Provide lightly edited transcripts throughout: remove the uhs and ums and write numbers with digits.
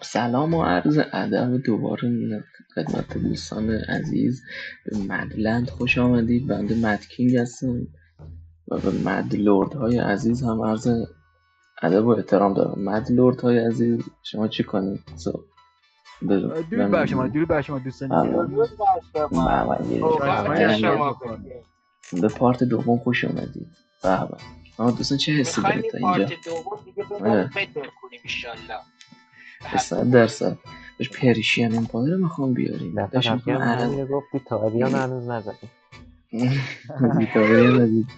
خب سلام و عرض ادب دوباره خدمت دوستان عزیز به مدلند خوش آمدید. بنده مدکینگ هستم و به مدلورد های عزیز هم عرض ادب و احترام دارم. مدلورد های عزیز شما چی کنید؟ درود بر شما دوستان درود بر شما. اوقات شما به پارت دوم خوش آمدید. به به. اما دوستان چه حسی دارید تا اینجا؟ پارت دوم دیگه بذاریم فکر کنیم ان شاء الله. 100% بهش پریشین امپایر میخوام بیاریم. داشت میخوام همین گفتی تاریان هنوز نزدیم. تاریان نزدیم.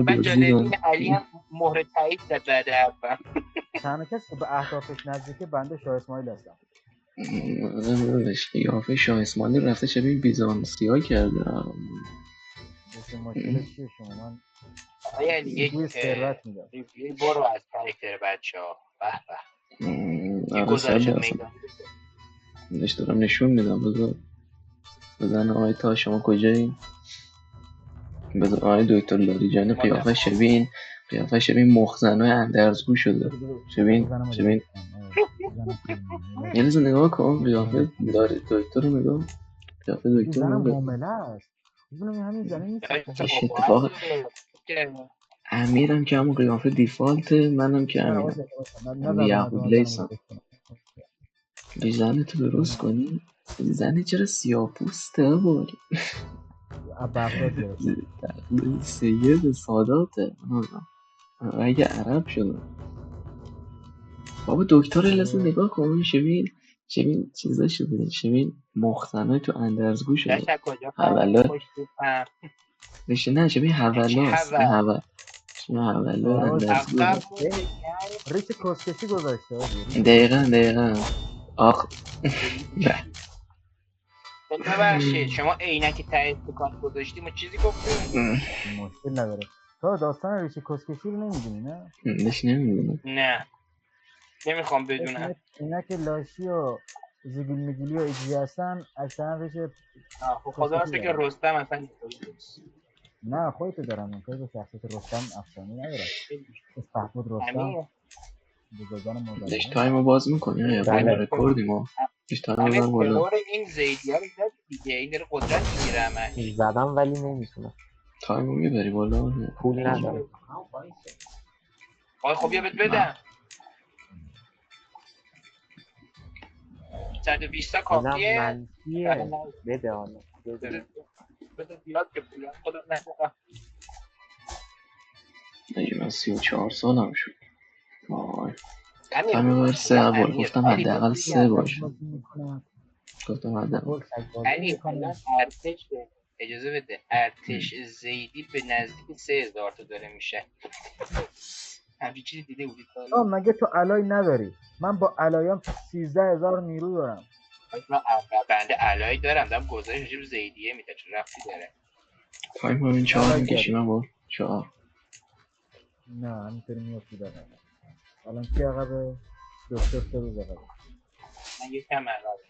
من جالبین علی هم مهر تایید زد بعد حرفم. تنها کسی که به اهدافش نزدیکه بنده شاه اسماعیل هستم. قیافه شاه اسماعیل رفته شبیه بیزانسی‌ها کرده. مشکل چیه شما؟ من یعنی یک ثروت میدم. برو از کاراکتر بچه‌ها. به به. آره گزارش میدم. دارم نشون میدم. بزن آقای تا شما کجایی؟ بزن آقای دکتر لاریجانی قیافه شبیه مخزنای اندرزگو شده. شبیه یه لحظه نگاه کن قیافه داری دکتر رو نگاه. قیافه دکتر رو نگاه. معامله است. ببینم همین زنه نیست. اتفاق امیرم که همون قیافه دیفالت، منم که امیرم یهود لیسم. زنه تو درست کنی؟ زنه چرا سیاه پوسته باری؟ سید ساداته. اگه عرب شده بابا دکتر لازم نگاه کنی. شبین چیزا شده، شبین مخزنای تو اندرزگو شده. حوالا نه شبین حوالاست. شبین حوالا اندرزگو. ریش کسکشی گذاشته. دقیقا آخ ببخشید شما عینک ته دکان گذاشتیم و چیزی گفتیم؟ مشکل نداره. تو داستان ریش کسکشی رو نمیدونی نه؟ نمیدونم. نه نمیخوام بدونم. اینا که لاشی و زیگیل میگیلی و ایجی هستن اکثرا ریش خدا راست که رستم اصلا نیست. نه خودتو دارم اونطور به شخصیت رستم افسانه ندارم. استحبود رستم بزرگان مزدن داشت تایمو باز میکنی یا باید رکوردیم ها؟ داشت تایمو بزن بالا. این زیدی ها رو زد دیگه. این داره قدرت میگیره همش. زدم ولی نمیتونم. تایمو میبری بالا. پول نداره. خب بیا بدم 120 تا کافیه. منفیه بده حالا بده بیاد که پول خودم نخواه. من 34 سالم شد. تایمو بر 3 بار گفتم حداقل 3 باشه. گفتم حداقل علی ارتش اجازه بده. ارتش زیدی به نزدیک 3000 تا داره میشه. همچین چیزی دیده بودی تا مگه تو علای نداری؟ من با علایام 13000 نیرو دارم. من بنده علای دارم گزارش راجع به زیدیه میده. چه رفتی داره؟ تایم همین 4 میکشیم با 4. نه همینطوری میافتی داره. الان کی عقبه؟ دکتر 3 روز عقبه. من یکم عقبه.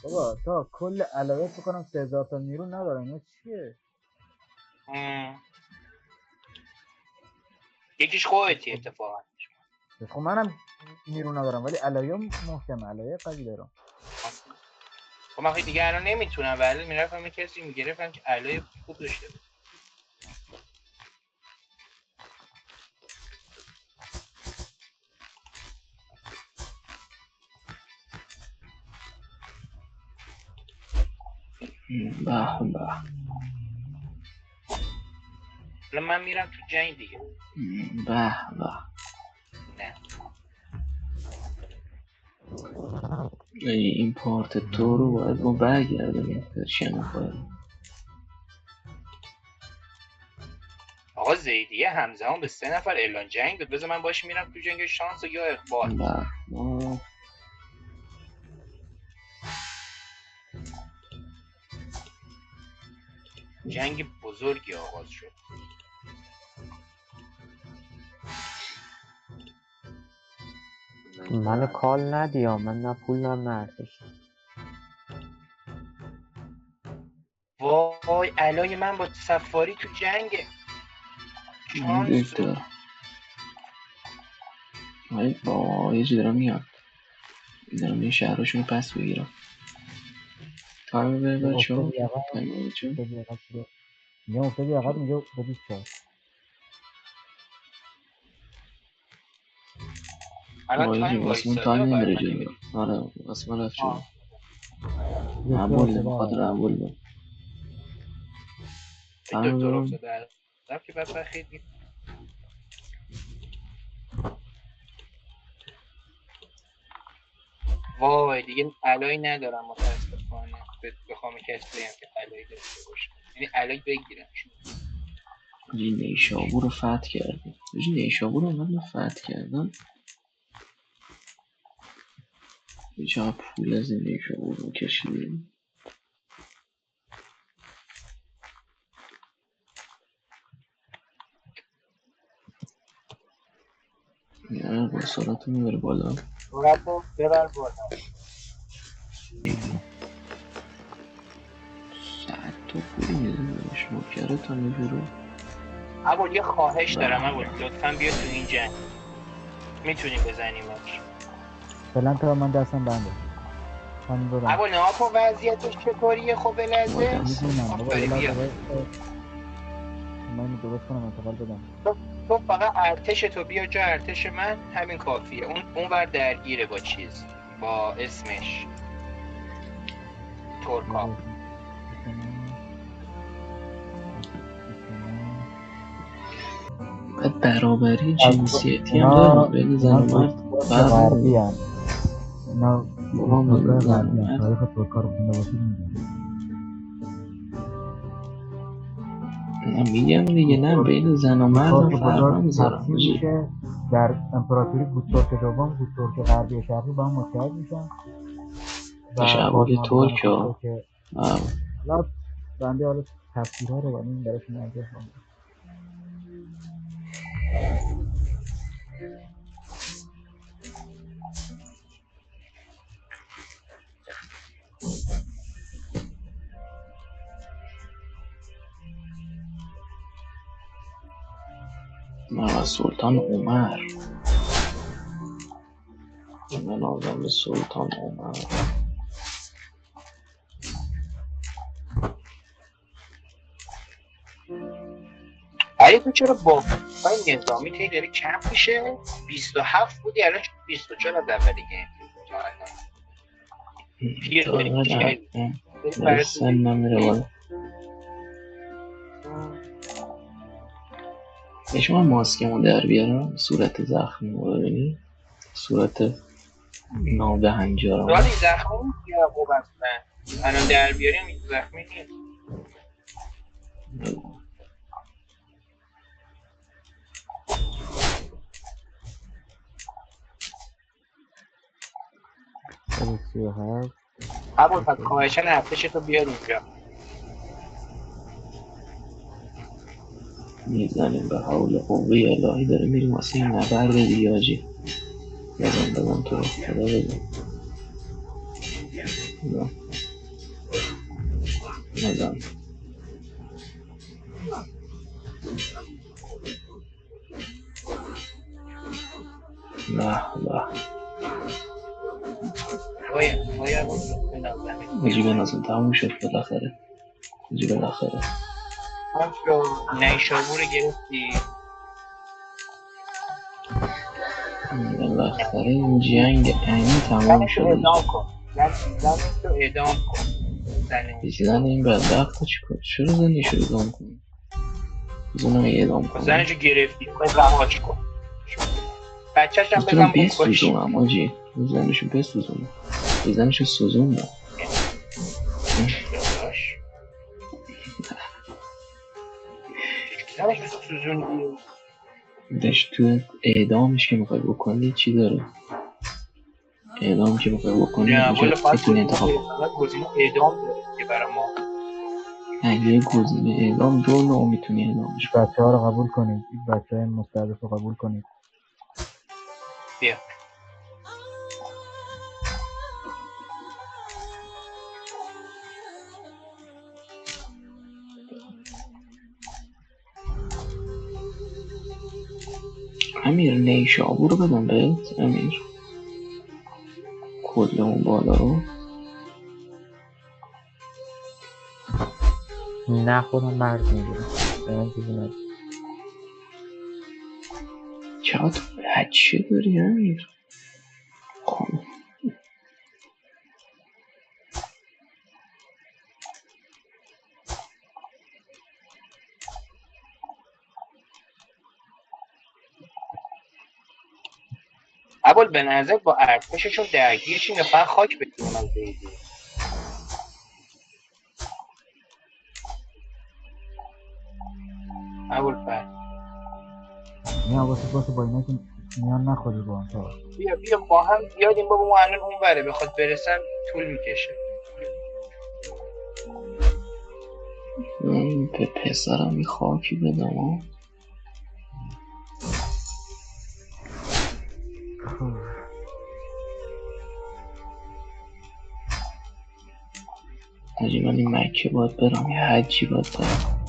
بابا تا کل علایات بکنم 3000 تا نیرو ندارم. اینا چیه؟ یکیش خودتی اتفاقا. خب منم نیرو ندارم ولی علایام محکم، علایه قوی دارم. خب من دیگه الان نمیتونم ولی میرفتم کسی میگرفتم که علای خوب داشته بود. به من میرم تو جنگ دیگه. نه این پارت تو رو باید ما برگردیم پرشین خواهد. آقا زیدیه همزمان به 3 نفر اعلان جنگ داد. بذار من باش میرم تو جنگ شانس یا اقبال. جنگ بزرگی آغاز شد. منو کال ندیا. من نه پولم نه ارتش. وای علای من با سفاری تو جنگه. یه چی دارم میاد. دارم این شهرشون رو پس بگیرم. تایم به بچه ها. افتادی عقب میگم افتادی عقب میگه افتادی چهار. الان واسه تایم من وایستاده تایم و نمیره برای من جلو. نمی‌رسه. آره واسه من رفت جلو. یکی رمبول افتاده نمیخواد عقب. رمبول بود. این دکتر تایم افتاده عقب که بعد خیلی وای دیگه علایی ندارم متاسفانه بخوام کسی بگم که علایی داشته باشه، یعنی علایی بگیرم. نیشابور رو فتح کردیم. نیشابور رو من فتح کردم. یه چقدر پول از این نیشابور رو کشیدیم. نه با سرعت میبره بالا. سرعتو ببر بالا. 100 تا پول میزنش نوکره تا میبره. ابوال یه خواهش دارم ابوال، لطفا بیا تو این جنگ، میتونیم بزنیمش. فعلا تا من دستم بنده. همین برم. ابوال نها کن وضعیتش چطوریه. خب با بلزه دست میدونم بابا یه آفرین لحظه بیا. وایسا. من اینو درست کنم انتقال بدم. تو فقط ارتش تو بیا جا ارتش من، همین کافیه. اون ور درگیره با چیز، با اسمش ترکا. بعد برابری از جنسیتی هم داریم اینا بین زن و مرد. ترک فرق غربی نمی‌کنه. هن. اینا بابا ترکای زن و غربی هن. مرد. تاریخ ترکا رو خونده باشید میدونم. نه میگم دیگه نه بین زن و مرد هم ترک فرق بزرگ نمیذارم. تقسیم میشه در امپراتوری بوتورک دوم، بوتورک غربی و شرقی با هم متحد میشن و تشعبال بازماندگان ترک ها. بوتورک. حالا بنده حالا تفسیرها رو این براشون ارجاح میدم. من از سلطان عمر. من آدم سلطان عمر. علی تو چرا با های نظامی تایی داره کم میشه؟ 27 بودی الان 24 از اول دیگه. پیر تا داری اینقدر میشه داره سن نمیره بالا. به شما ماسکمو در بیارم صورت زخمی رو ببینی. صورت نابهنجارم. ولی زخمی نیست یا خوب اصلا الان در بیاریم این زخمی نیست. ابوال پس خواهشن ارتشتو بیار اینجا. میزنیم به حول قوه الهی داره میریم واسه این نبرد دیگه آجی. بزن تو رو خدا بزن. بزن. نه باید بجی بنازم تموم شد بالاخره. بجی بالاخره نیشابور گرفتی. بالاخره این جنگ عینی تمام زنشو شد. اعدام کن. زنشو اعدام کن. زن این بدبخت چرا زنشو اعدام کنی؟ زنم اعدام کنم. زنشو گرفتی خواهی رهاش کن. بچهش هم میتونم بزن بکش. بسوزونم آجی. زنشو بسوزونم. زنشو سوزوندم. زنشو سوزوندی. داشت تو اعدامش که میخوای بکنی چی داره؟ اعدام که میخوای بکنی نه والا باید میتونی انتخاب گزینه اعدام داره که برای ما. یه گزینه اعدام دو نوع میتونی اعدامش کنی. بچه ها رو قبول کنید. این بچه های مستعدف رو قبول کنید. بیا امیر نیشابور رو بدم بهت امیر، کل اون بالا رو. نه خودم مرد میگیرم به من چیزی نده. چقدر تو بچه داری امیر؟ خب اول به نظر با ارتششون درگیرشین یا فقط خاک بگیرن از دیگه. اول فرد نه واسه با اینا که میان نخوری با اون تا بیا با هم بیادیم بابا، ما الان اون بره بخواد برسن طول میکشه. من به پسرم یه خاکی بدم ها. حاجی من این مکه باید برم، یه حجی باید برم،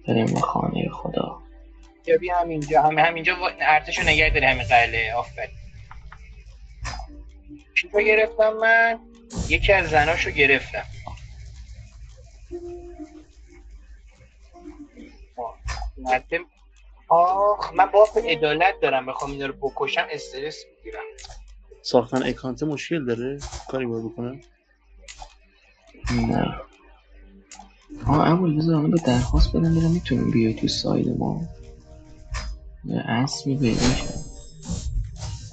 بریم به خانه خدا. بیا همینجا ارتشو نگه داری همین قلعه. آفرین. چی رو گرفتم من؟ یکی از زناشو گرفتم. مردم من باف عدالت دارم، بخوام اینا رو بکشم استرس میگیرم. ساختن اکانت مشکل داره؟ کاری باید بکنم؟ نه اول بذار الان به درخواست بدم برم، میتونیم بیای تو ساید ما؟ اسمی پیدا کرد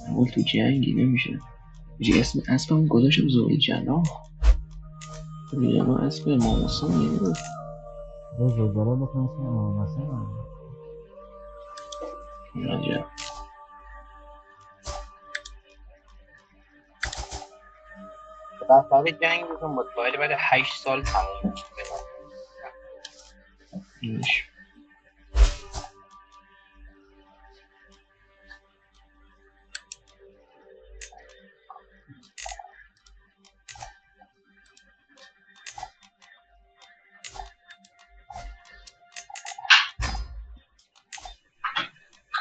اول تو جنگی نمیشه. اسم اسبم گذاشتم زوری جناح. زوری جناح اسم امام حسین نمیده. یه زلزله بکنم اسم امام حسین عجب. رفتن جنگ بکن متولی بعد 8 سال تموم نمیشه.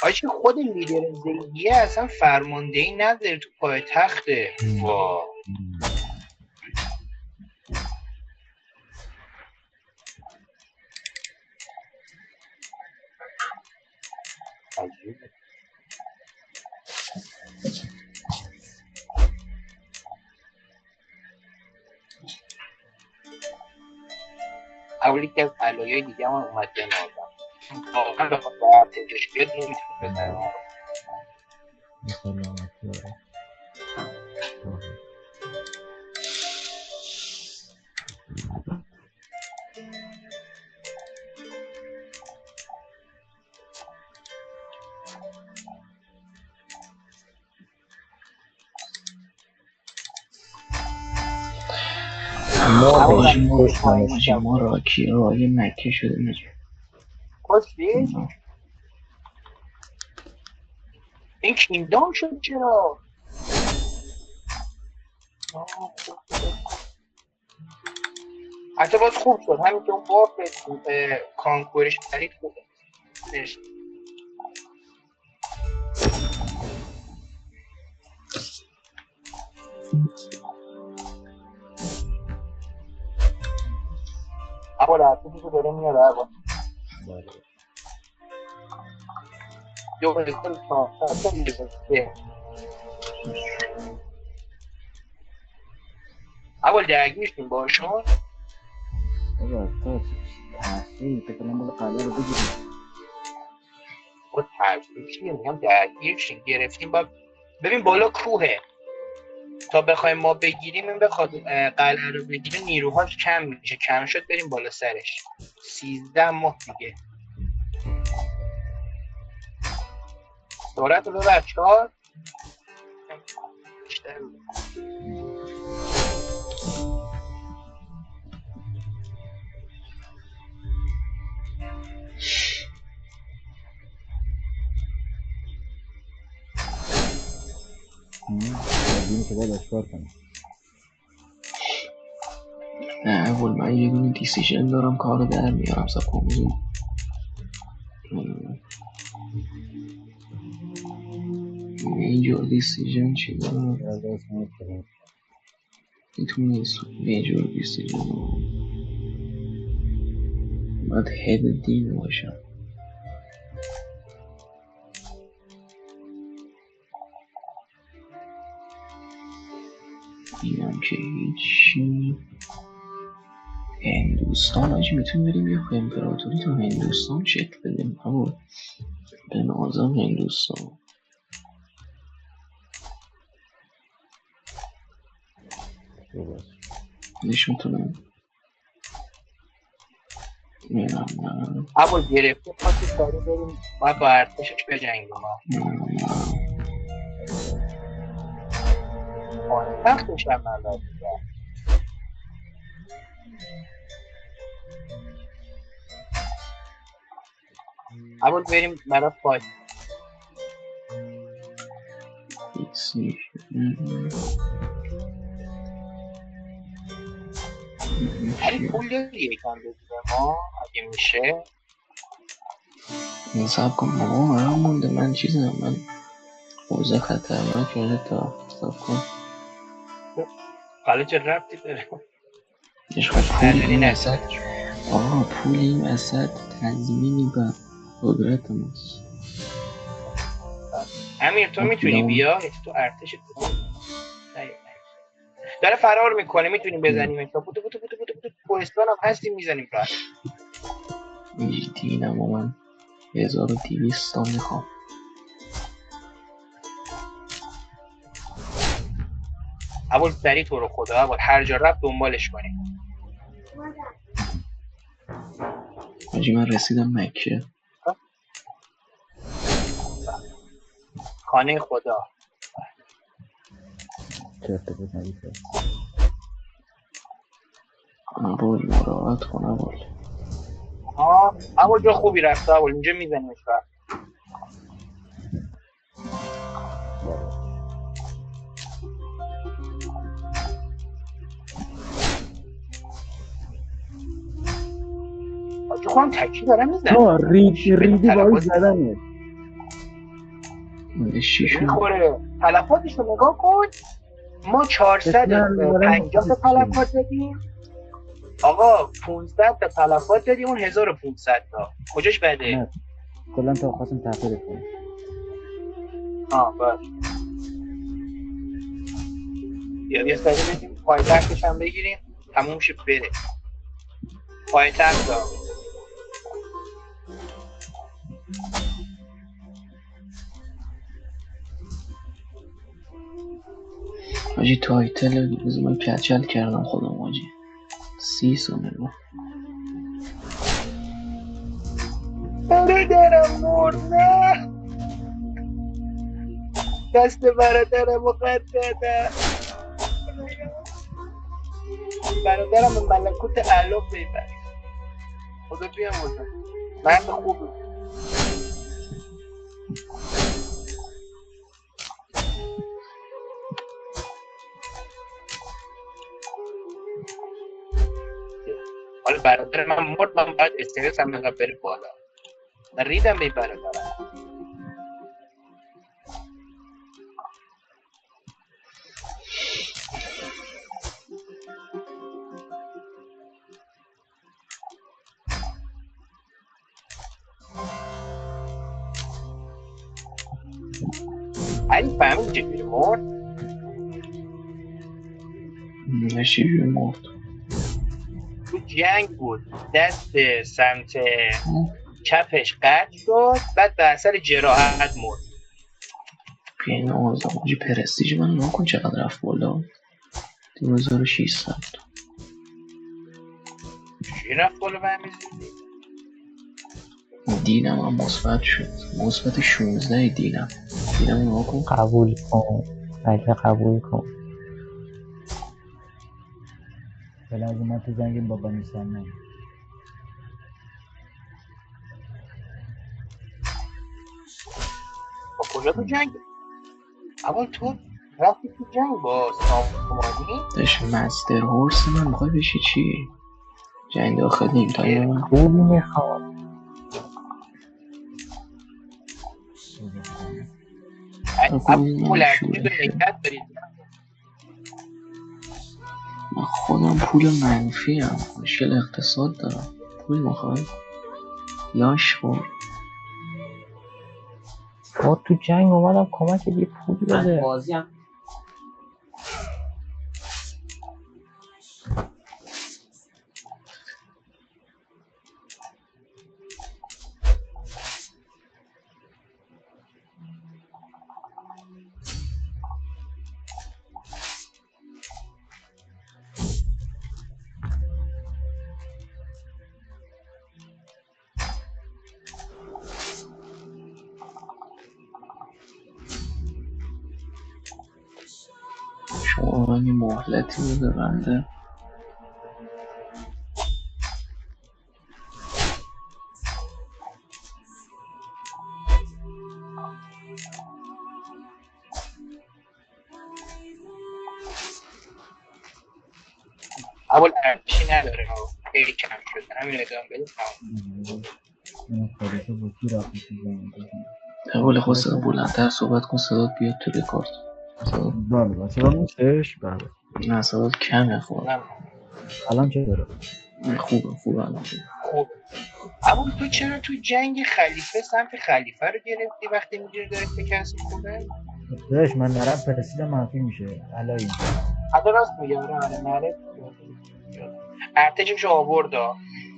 آجی خود لیدر زیدیه اصلا فرماندهی نداره تو پای تخته. وا عجیبه. اولی که از علایه دیگه هم اومد بنازم واقعا به خاطر ارتشش بیاد نمیتونه بزنه. سلامتی داره. ما راکی رای مکه شده نجا کشتی؟ این کیندام شد چرا؟ حتی باز خوب شد همین که اون باف کانکورش خرید بوده. اما لحظه که داره میاد عبا یه بایستان تا میرسه اول درگیرشیم باشون بابا تو تحصیل که کنم بالا قلعه رو بگیریم با ترسیشی میگم درگیرشیم گرفتیم با ببین بالا کوهه تا بخوایم ما بگیریم این بخواد قلعه رو بگیره نیروهاش کم میشه، کم شد بریم بالا سرش 13 ماه دیگه دورت رو ببر 4 بیشتر بود. دین که باید اشکار کنیم نه اول من یه دونه دیسیژن دارم کارو در میارم سب کنم میجور دیسیژن چی دارم؟ یاد اسمت کنید. میتونه میجور دیسیژن باید هد دین باشم. اینم که هیچی. هندوستان آجی میتونیم بریم یه امپراتوری تو هندوستان شکل بدیم. به نازم هندوستان درست. نش میتونم میرم نه اول گرفته خواستید سریع بریم باید با ارتشش بجنگیم ها. پایتختش هم ندارد. اول بریم برای فایت. ایکسی ولی پول داری یکم بدیم ما اگه میشه. سب کن بابا مرا مونده من چیزم من حوزه خطرناک شده تا سب کن حالا چه ربطی داره؟ عشق پول این وسط آقا پول این وسط تضمینی به قدرت ماست. امیر تو میتونی بیا تو ارتش داره فرار میکنه میتونیم بزنیم تا بوتو بوتو بوتو بوتو بوتو کوهستان هم هستیم میزنیم راحت. دینم و من 1200 تا میخوام. اول سری تو رو خدا اول هر جا رفت دنبالش کنیم. حاجی من رسیدم مکه. خانه خدا چرت بود نگیشه. اول مراعات کن اول. اول جا خوبی رفته اول اینجا میزنیمش رفت. آجی خودم تکی دارم میزنم. ریدی باید زدنه میخوره تلفاتش رو نگاه کن. ما 450 تا تلفات دادیم آقا 500 تا تلفات دادیم اون 1500 تا کجاش بده؟ نه کلن تا خواستم تحقیرت کنم. باش بیا سریع بدیم پایتختش هم بگیریم تموم شه بره. پایتخت ها حاجی تایتل بزر من کچل کردم خودم حاجی 30 سانه رو برادرم مرد نه دست برادرم رو قد دادم. برادرم به ملکوت اعلا پیبرد. خدا بیام بودم مرد خوبی. حالا برادر من مرد من باید استرس هم نقدر بره بالا. من ریدم به برادرم. علی فهمید چجوری مرد؟ چجوری مرد؟ تو جنگ بود دست سمت چپش قطع شد بعد به اثر جراحت مرد. این آزم حاجی پرستیج من نکن چقدر رفت بالا 2600 چی رفت بالا برمیزید؟ دینم هم مثبت شد مثبت 16 دینم نکن قبول کن اگه قبول کن ولی اگه من تو جنگیم با نیستم نه با کجا تو جنگ؟ اول تو رفتی تو جنگ با سامانی؟ داشت مستر هورس من میخوای بشی چی؟ جنگ داخلی این تایم من پول میخوام پول ارزشی به حرکت دارید. من خودم پول منفی هم مشکل اقتصاد دارم. پول میخوای؟ لاش خور. با تو جنگ اومدم کمک یه پول بده. شما من یه مهلتی بده بنده. اول ارزشی نداره ها. خیلی کم شده. همین ادامه بده تمام. این خودتو با کی رفتی تو زنگ اول خود صدا بلندتر صحبت کن، صدات بیاد تو رکورد. صدات بله بچه با میشش. بله نه صدات کمه. خود الان چه داره؟ خوبه الان خوبه. خوب. اما تو چرا تو جنگ خلیفه سمت خلیفه رو گرفتی وقتی میگیری داره به کسی خوبه؟ داداش من نرم پرسیدم منفی میشه الان. حتی راست میگه. آره نره ارتشش آورد ها.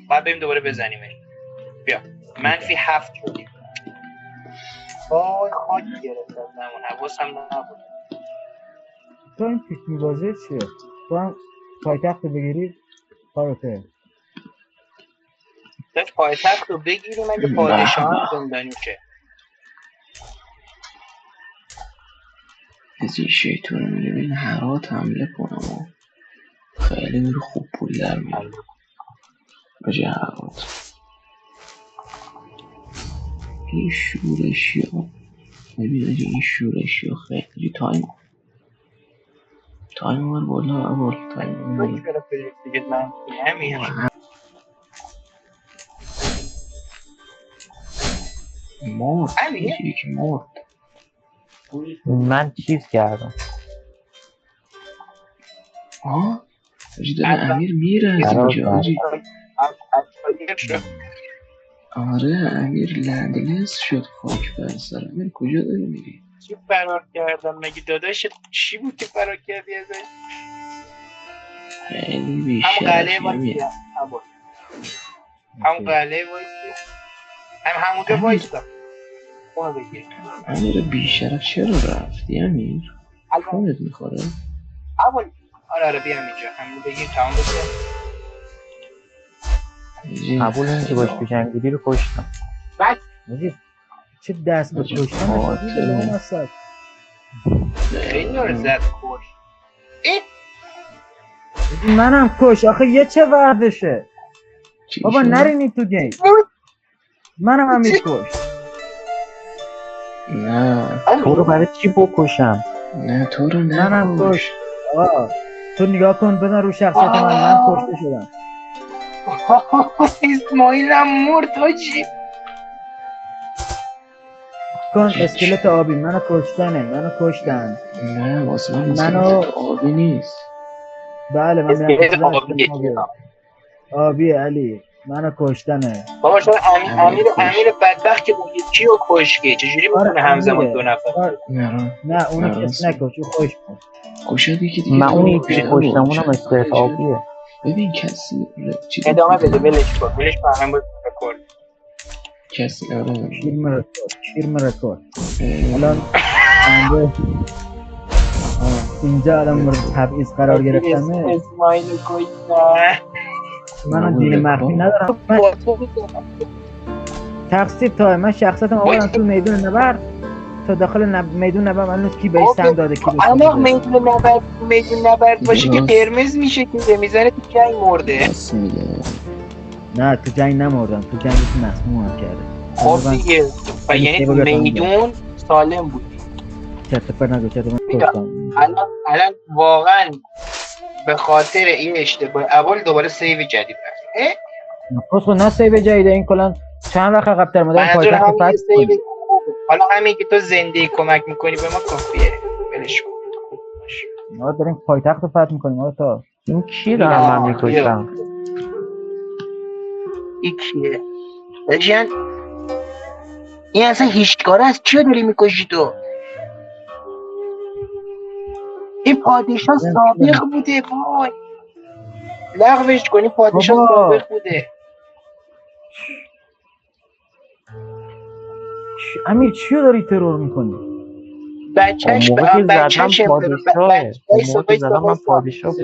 باید بریم دوباره بزنیمش. بیا منفی 7 شدیم. وای خاک گرفت از نمون. حواسم نبود. تو این پیش میبازه چیه؟ تو هم پایتخت رو بگیری کاروته. داشت پایتخت رو بگیریم اگه پادشاه هم زندانی شه. از این شیطون میگه بین هرات حمله کنم. خیلی داره خوب پول در میاره بجه هرات. این شورشی ها ببین اجه این شورشی ها خیلی تایم اومد بالا. اول تایم اومد توی چرا فرستیگه منفی همین مرد. همین؟ یکی مرد. من چیز کردم. آه اجه داره امیر میره از اینجا اجه. آره امیر لندلس شد. خاک بر سر امیر کجا داری میری؟ چی فرار کردم مگه داداشت چی بود که فرار کردی ازش؟ خیلی همون بیشتر قلعه وایسی همون قلعه وایسی همونجا وایستا اونو بگیر. امیر بیشرف چرا رفتی امیر؟ خونت میخوره؟ آره بیا اینجا همون بگیر تمام بگیر. قبول این که باش تو جنگ بودی رو کشتم. چه دست به کشتن نشدی داره اون اصد. خیلی رو زد کش. منم کش آخه یه چه وردشه بابا نرینی تو گیم. منم هم کش. نه تو رو برای چی بکشم؟ نه تو رو منم کش. تو نگاه کن بزن رو شخصیت من کشته شدم. اسماعیلم مرد حاجی. کن اسکلت آبی منو کشتن. نه واسه من اسکلت آبی نیست. بله من اسکلت آبیه آبی علی منو کشتنه. بابا شما امیر بدبخت که اون یکی رو کشکه چجوری بکنه همزمان دو نفر؟ نه اونو کسی نکش او خوش کن کشادی که دیگه من اون یکی کشتم اونم اسکلت آبیه. ببین کسی ادامه بده ولش کن همه باید بکن کسی آره شیر رکورد الان اینجا الان مورد تبعیض قرار گرفتمه. اسماعیل کشتن من دین مخفی ندارم. تقصیر تای من شخصیتم آوردم تو میدون نبرد. تا داخل میدون نبرد من کی بهش سم داده کی بهش اما میدون نبرد باشه که قرمز میشه که میزنه تو جنگ مرده. نه تو جنگ نمردم تو جنگ تو مسموم کرده. خب دیگه یعنی میدون سالم بود. چطور نگو الان واقعا به خاطر این اشتباه اول دوباره سیو جدید رفت. خب نه سیو جدیده این کلا چند وقت عقب تر مدام پایتخت فتح حالا همین که تو زنده کمک میکنی به ما کافیه. ولش کن. ما داریم پایتخت رو فتح میکنیم آقا. این کی دارم من میکشم؟ این کیه؟ بجن این اصلا هیچکاره است. کیو داری میکشی تو؟ این پادشاه سابق بوده. وای لغوش کنی. پادشاه سابق بوده. امیر چیو داری ترور میکنی؟ بچهش بچهش پادشاهه. موقع زدم من پادشاه بودم.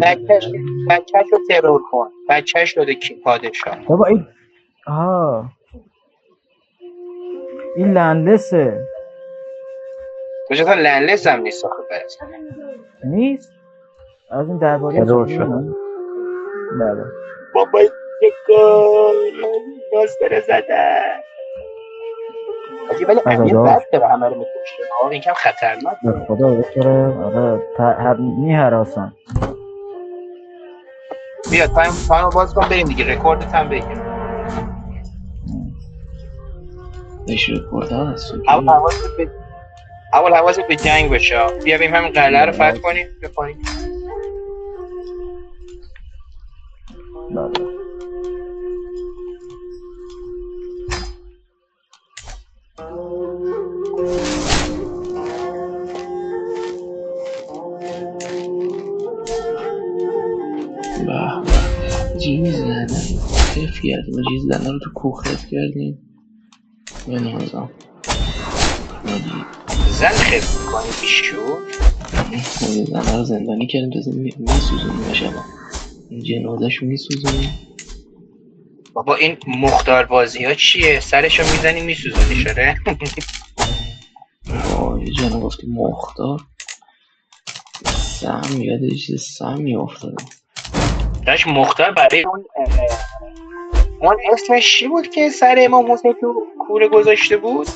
بچهش رو ترور کن. بچهش داده کی پادشاه. بابا این این لنلسه. کجا تا لنلس هم نیست آخه برس نیست؟ از این درباره ترور شده. بله بابا یکا ناستره زده حاجی. ولی امیر بد داره همه رو میکشه. این کم خطرناک به خدا بکره. آره میهراسن. بیا تایم باز کن بریم دیگه. رکوردت هم بگیر. نش رکورد ها هست. اول حواست به جنگ بشه. بیا بریم همین قلعه رو فتح کنیم بکنیم. بله جیز زدن خیف کردیم. جیز زدن رو تو کوه خیف کردیم. یا نازم زن خیف میکنی بیشور. زن رو زندانی کردیم. جزا میسوزونیم باشم جنازش میسوزونیم. بابا این مختار بازی ها چیه؟ سرشو میزنی میسوزونی شده. وای جانا گفتی مختار سهم یاد یه چیز سهمی افتادم. داشت مختار برای اون اسمش چی بود که سر امام حسین تو کوره گذاشته بود؟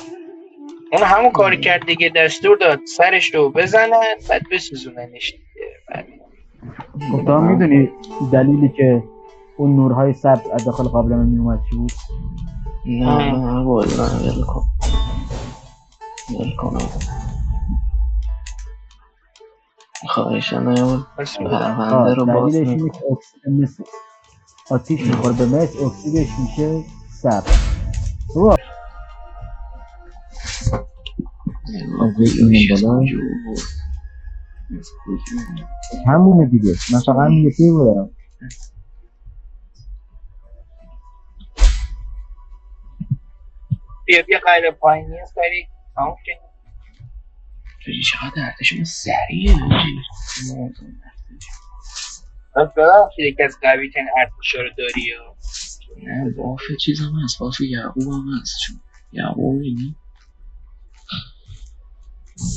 اون همون کار کرد دیگه. دستور داد سرش رو بزنن بعد بسوزوننش دیگه. گفت هم میدونی دلیلی که اون نورهای سبز از داخل قابلمه میومد چی بود؟ نه باید من ول کنم خواهشن نیامد پرونده رو باز دلیلش اینه که اکسید مثل آتیش میخوره به مثل اکسیدش میشه سبز. همونه دیگه. من فقط همین یکی بودم. بیا قیل پایینی هست داری تمام کنی. چقدر دردشون سریعه از دارم که یکی از قوی تن ارتشا رو داری یا نه باف چیز هم هست. باف یعقوب هم هست. چون یعقوب اینی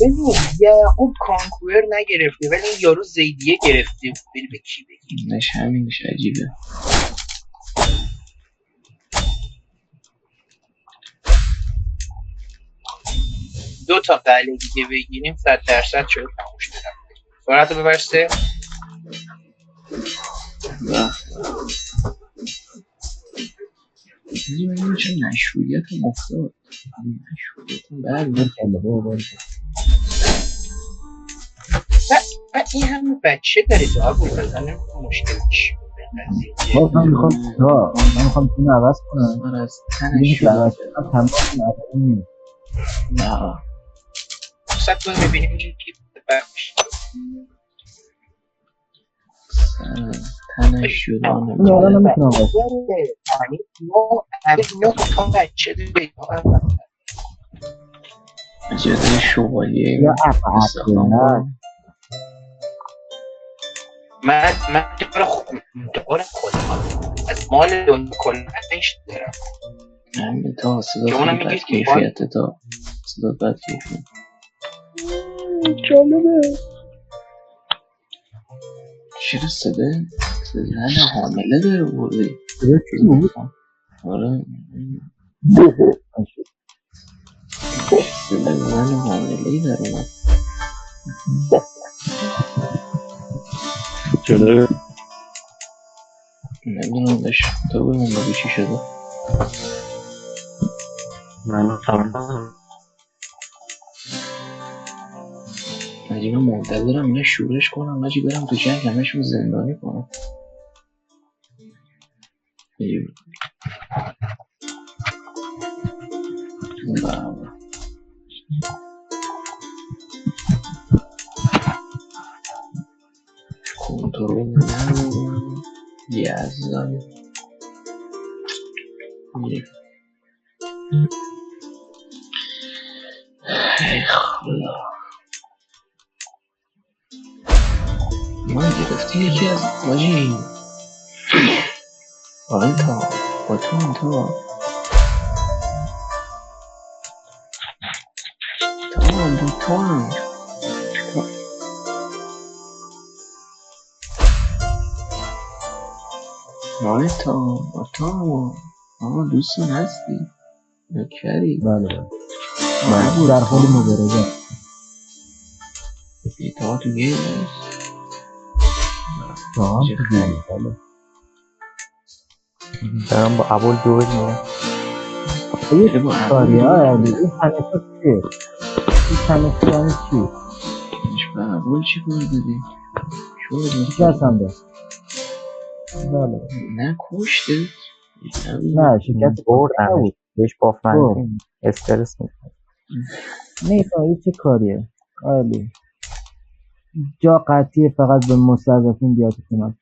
ببین یعقوب کانکویر نگرفته ولی این یارو زیدیه گرفته بود. بری به کی بگیم نش همینش عجیبه. دو تا قلعه دیگه بگیریم 100% شده تموش بدم. سرعت رو ببرسته این چه مشروعیت مفتاد. مشروعیت بعد این همه بچه داری تو ها بود بزنیم مشکل چی بود. من میخوام تیم عوض کنم. از تنش نه سب کنیم میبینیم این که برمیشه تنش شدانه نه نمیتونم باید نه تا بچه داری جده شوالیه یا افعاد من دارم خودم از مال دنیا کلنش دارم. همین تا صدا بد کیفیت تا صدا بد کیفیت جالبه. چرا صدا زن حامله داره بردی؟ صدا چی بود؟ آره صدا زن حامله‌ای داره اومد. چرا؟ نمیدونم داشت تو بگم بگو چی شده. من خبر ندارم. حاجی من منتظرم اینا شورش کنم حاجی برم تو جنگ همشون زندانی کنم. کنترل نمون یزدان ای خدا من گرفتی یکی از واجی آقای تا با تو آقای تا آقا دوستان هستی نکری بله من در حال مبارزه تا تو گیل تا هم تو گیل بله دارم با ابول دوید میرم یه کاری ها یعنی این هنفه چیه؟ این هنفه یعنی چی؟ به ابول چی کنی دادی؟ چی هستم ده؟ بله نه کشته نه شکست بردمش بهش بافمندیم استرس میکنم نه چه کاریه؟ عالی جا قطعیه فقط به مستضعفین بیاد کنم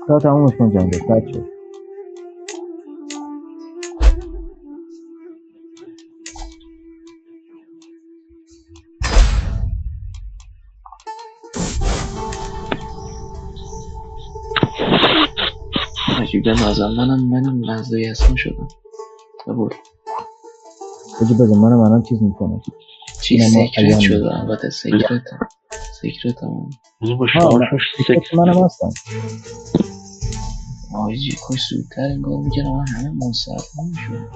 تا تمومش کن جنگه بد شد عجیب به نظر منم مزدوی اسم شدم قبول بجی بزن منم چیز میکنم چی سیکرت شده البته سیکرت هم سیکرت منم هستم آجی کاش زودتر انگار میکنم من همه منصرف نمیشون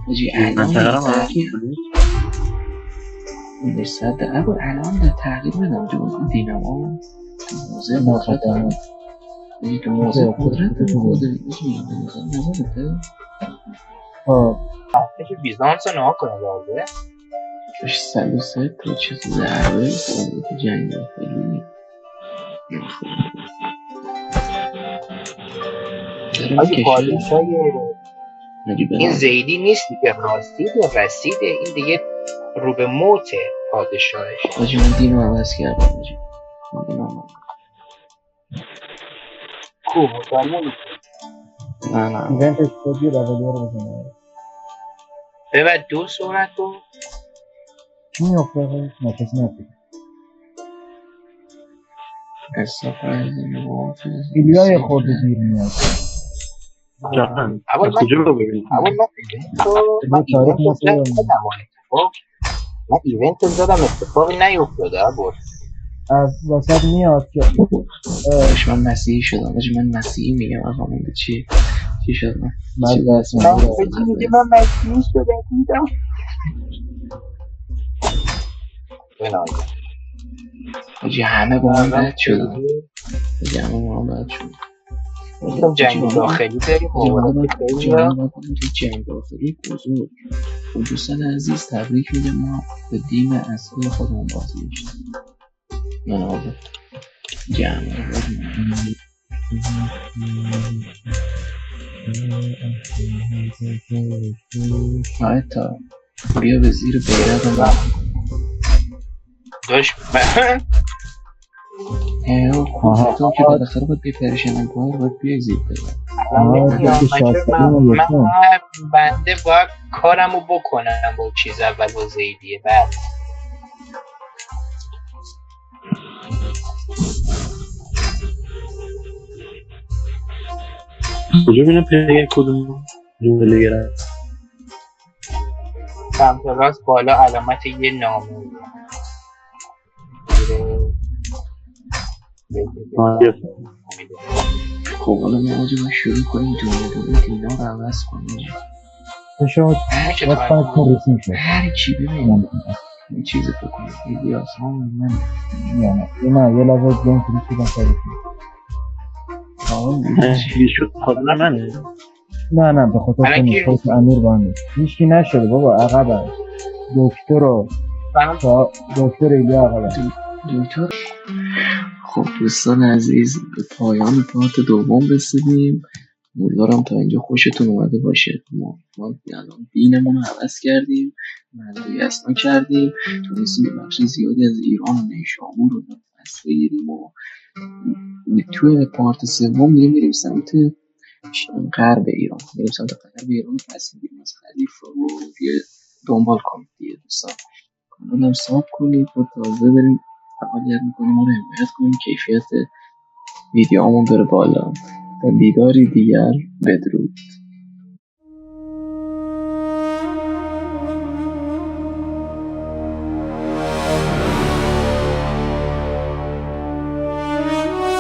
آجی الان در تغییر بدم جوز دینما موزه قدرت هم تو موزه قدرت هم خوده نظرته که بیزانس رو نها کنه دارده باش 103 تا چیز ضربه خورده تو جنگ خیلی آجی پادشای این زیدی نیستی که راستی و رسیده این دیگه رو به موته پادشاهش آجی من دینو عوض کردم آجی من دینو عوض خوب مطالمه نه ایونتش خودی رولی رو بزنه ببرد دو صورت کن چی میافته نه کسی نفید استفایزی ایلیای خورده دیر میاد اول کجا رو ببینیم من ایونت زدم اتفاقی نیفتاده از وسط میاد که من مسیحی شدم من مسیحی میگم آقا من چی شدم من میگه من مسیحی شدم دیدم آجی همه با من بد شدن جنگ داخلی داریم جنگ داخلی بزرگ دوستان عزیز تبریک میگم ما به دین اصلی خودمون بازی میشتیم نه آقا جمعه تا بیا به زیر بیرق من داشت تو که بالاخره باید بیپریشن امپایر باید بیای زیر بیرق من بنده باید کارمو بکنم با چیز اول با زیدیه بعد کجا بینه پلیر کدوم پلیر هست سمت راست بالا علامت یه نامه خب حالا ما آجا باید شروع کنیم دونه دینا رو عوض کنیم شما وقت کنم رسیم شد هر کی ببینیم این چیز فکر کنم ایلیاس ها من نه یه لحظه گیم فری شدم سریع چی شد خاطر منه. نه به خاطر الان کی خود امیر بانه هیچکی نشده بابا عقب هست دکتر ایلیا عقب هست دکتر. خب دوستان عزیز به پایان پارت دوم رسیدیم. امیدوارم تا اینجا خوشتون اومده باشه. ما الان دینمون رو عوض کردیم، معنوی اسنا کردیم، تونستیم یه بخش زیادی از ایران و نیشابور رو پس بگیریم و توی پارت سوم میریم سمت غرب ایران، میریم سمت غرب ایران پس میگیریم از خلیفه و یه دنبال کنید دیگه دوستان. کانال هم ساب کنید و تازه بریم فعالیت میکنیم و رو حمایت کنیم کیفیت ویدیوهامون بره بالا. تا دیداری دیگر، بدرود.